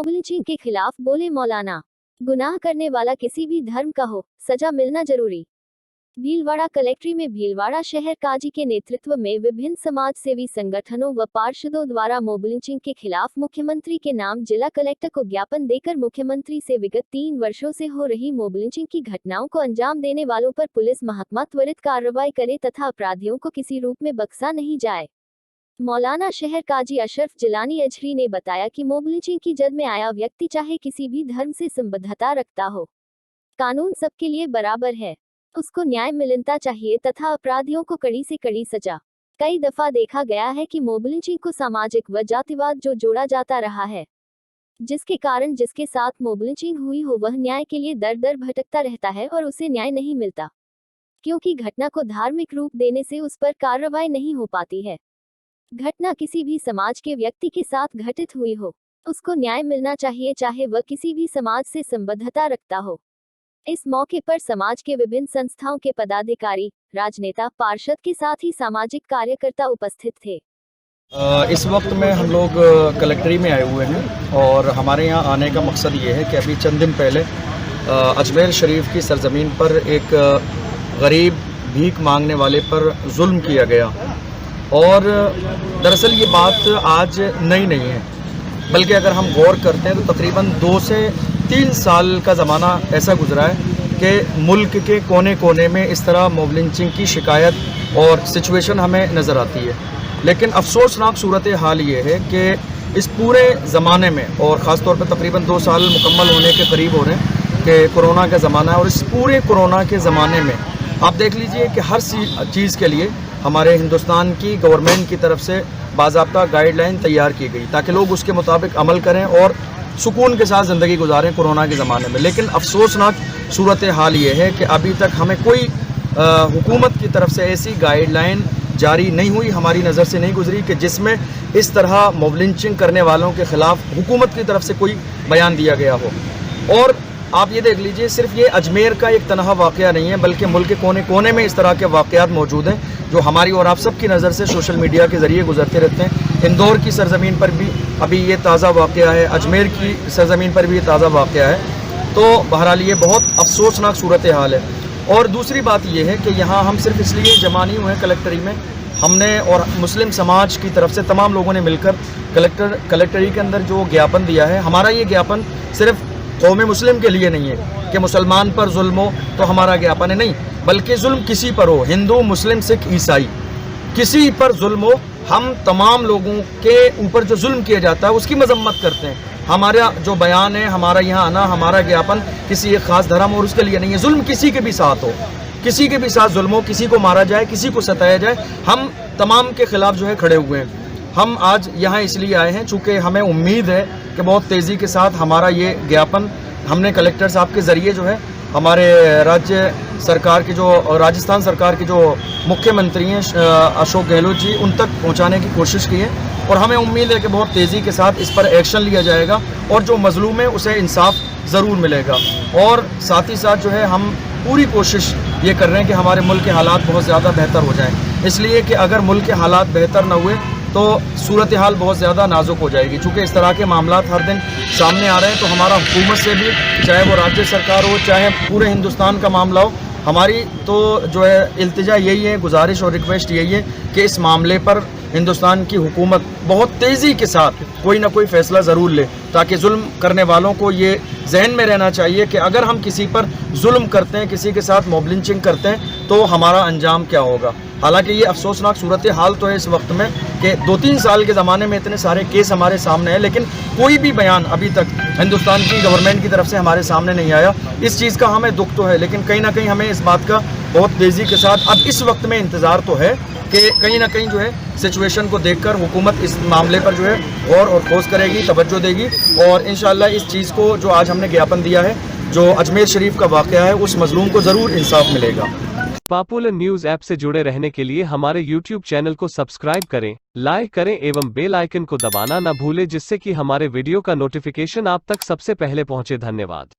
Mob lynching के खिलाफ बोले मौलाना। गुनाह करने वाला किसी भी धर्म का हो, सजा मिलना जरूरी। भीलवाड़ा कलेक्ट्री में भीलवाड़ा शहर काजी के नेतृत्व में विभिन्न समाज सेवी संगठनों व पार्षदों द्वारा मोब लिंचिंग के खिलाफ मुख्यमंत्री के नाम जिला कलेक्टर को ज्ञापन देकर मुख्यमंत्री से विगत 3 वर्षों से हो रही मोब लिंचिंग की घटनाओं को अंजाम देने वालों पर पुलिस महकमा त्वरित कार्रवाई करे तथा अपराधियों को किसी रूप में बख्शा नहीं जाए। मौलाना शहर काजी अशरफ जिलानी अजहरी ने बताया कि मोब लिंचिंग की जद में आया व्यक्ति चाहे किसी भी धर्म से संबद्धता रखता हो, कानून सबके लिए बराबर है, उसको न्याय मिलना चाहिए तथा अपराधियों को कड़ी से कड़ी सजा। कई दफा देखा गया है कि मोब लिंचिंग को सामाजिक व जातिवाद जो जोड़ा जाता रहा है, जिसके कारण जिसके साथ मोब लिंचिंग हुई हो वह न्याय के लिए दर दर भटकता रहता है और उसे न्याय नहीं मिलता, क्योंकि घटना को धार्मिक रूप देने से उस पर कार्रवाई नहीं हो पाती है। घटना किसी भी समाज के व्यक्ति के साथ घटित हुई हो, उसको न्याय मिलना चाहिए, चाहे वह किसी भी समाज से संबद्धता रखता हो। इस मौके पर समाज के विभिन्न संस्थाओं के पदाधिकारी, राजनेता, पार्षद के साथ ही सामाजिक कार्यकर्ता उपस्थित थे। इस वक्त में हम लोग कलेक्ट्री में आए हुए हैं और हमारे यहाँ आने का मकसद ये है कि अभी चंद दिन पहले अजमेर शरीफ की सरजमीन पर एक गरीब भीख मांगने वाले पर जुल्म किया गया और दरअसल ये बात आज नई नहीं है, बल्कि अगर हम गौर करते हैं तो तकरीबन 2 से 3 साल का ज़माना ऐसा गुजरा है कि मुल्क के कोने कोने में इस तरह मोब लिंचिंग की शिकायत और सिचुएशन हमें नज़र आती है। लेकिन अफसोसनाक सूरत हाल ये है कि इस पूरे ज़माने में और ख़ास तौर पर तकरीबन 2 साल मुकम्मल होने के करीब हो रहे हैं कि कोरोना का ज़माना है, और इस पूरे कोरोना के ज़माने में आप देख लीजिए कि हर चीज़ के लिए हमारे हिंदुस्तान की गवर्नमेंट की तरफ से बाज़ाब्ता गाइडलाइन तैयार की गई ताकि लोग उसके मुताबिक अमल करें और सुकून के साथ ज़िंदगी गुजारें कोरोना के ज़माने में। लेकिन अफसोसनाक सूरत हाल ये है कि अभी तक हमें कोई हुकूमत की तरफ से ऐसी गाइडलाइन जारी नहीं हुई, हमारी नज़र से नहीं गुजरी कि जिसमें इस तरह मोब लिंचिंग करने वालों के ख़िलाफ़ हुकूमत की तरफ से कोई बयान दिया गया हो। और आप ये देख लीजिए, सिर्फ ये अजमेर का एक तनहा वाक़या नहीं है, बल्कि मुल्क के कोने कोने में इस तरह के वाक़यात मौजूद हैं जो हमारी और आप सबकी नज़र से सोशल मीडिया के ज़रिए गुजरते रहते हैं। इंदौर की सरजमीन पर भी अभी ये ताज़ा वाक़या है, अजमेर की सरजमीन पर भी ये ताज़ा वाक़या है। तो बहरहाल ये बहुत अफसोसनाक सूरत हाल है। और दूसरी बात ये है कि यहाँ हम सिर्फ इसलिए जमा नहीं हुए कलेक्ट्री में, हमने और मुस्लिम समाज की तरफ से तमाम लोगों ने मिलकर कलेक्ट्री के अंदर जो ज्ञापन दिया है, हमारा ये ज्ञापन सिर्फ कौम मुस्लिम के लिए नहीं है कि मुसलमान पर जुल्म हो तो हमारा ज्ञापन है, नहीं, बल्कि जुल्म किसी पर हो, हिंदू, मुस्लिम, सिख, ईसाई, किसी पर जुल्म हो, हम तमाम लोगों के ऊपर जो जुल्म किया जाता है उसकी मजम्मत करते हैं। हमारा जो बयान है, हमारा यहाँ आना, हमारा ज्ञापन किसी एक ख़ास धर्म और उसके लिए नहीं है। जुल्म किसी के भी साथ हो, किसी के भी साथ जुल्म हो, किसी को मारा जाए, किसी को सताया जाए, हम तमाम के ख़िलाफ़ जो है खड़े हुए हैं। हम आज यहाँ इसलिए आए हैं चूँकि हमें उम्मीद है कि बहुत तेज़ी के साथ हमारा ये ज्ञापन हमने कलेक्टर साहब के ज़रिए जो है हमारे राज्य सरकार की जो राजस्थान सरकार के जो मुख्यमंत्री हैं अशोक गहलोत जी, उन तक पहुँचाने की कोशिश की है। और हमें उम्मीद है कि बहुत तेज़ी के साथ इस पर एक्शन लिया जाएगा और जो मजलूम है उसे इंसाफ ज़रूर मिलेगा। और साथ ही साथ जो है हम पूरी कोशिश ये कर रहे हैं कि हमारे मुल्क के हालात बहुत ज़्यादा बेहतर हो जाएं, इसलिए कि अगर मुल्क के हालात बेहतर न हुए तो सूरत हाल बहुत ज़्यादा नाजुक हो जाएगी। चूँकि इस तरह के मामलात हर दिन सामने आ रहे हैं, तो हमारा हुकूमत से भी, चाहे वो राज्य सरकार हो, चाहे पूरे हिंदुस्तान का मामला हो, हमारी तो जो है इल्तिजा यही है, गुजारिश और रिक्वेस्ट यही है कि इस मामले पर हिंदुस्तान की हुकूमत बहुत तेज़ी के साथ कोई ना कोई फ़ैसला ज़रूर ले, ताकि जुल्म करने वालों को ये जहन में रहना चाहिए कि अगर हम किसी पर जुल्म करते हैं, किसी के साथ मोब लिंचिंग करते हैं, तो हमारा अंजाम क्या होगा। हालांकि ये अफसोसनाक सूरत हाल तो है इस वक्त में कि 2-3 साल के ज़माने में इतने सारे केस हमारे सामने हैं, लेकिन कोई भी बयान अभी तक हिंदुस्तान की गवर्नमेंट की तरफ से हमारे सामने नहीं आया। इस चीज़ का हमें दुख तो है, लेकिन कहीं ना कहीं हमें इस बात का बहुत तेज़ी के साथ अब इस वक्त में इंतज़ार तो है कि कहीं ना कहीं जो है सिचुएशन को देखकर हुकूमत इस मामले पर जो है गौर और ठोस करेगी, तवज्जो देगी, और इंशाअल्लाह इस चीज़ को जो आज हमने ज्ञापन दिया है, जो अजमेर शरीफ का वाक़या है, उस मजलूम को ज़रूर इंसाफ मिलेगा। पॉपुलर न्यूज ऐप से जुड़े रहने के लिए हमारे YouTube चैनल को सब्सक्राइब करें, लाइक करें एवं बेल आइकन को दबाना न भूलें, जिससे कि हमारे वीडियो का नोटिफिकेशन आप तक सबसे पहले पहुंचे। धन्यवाद।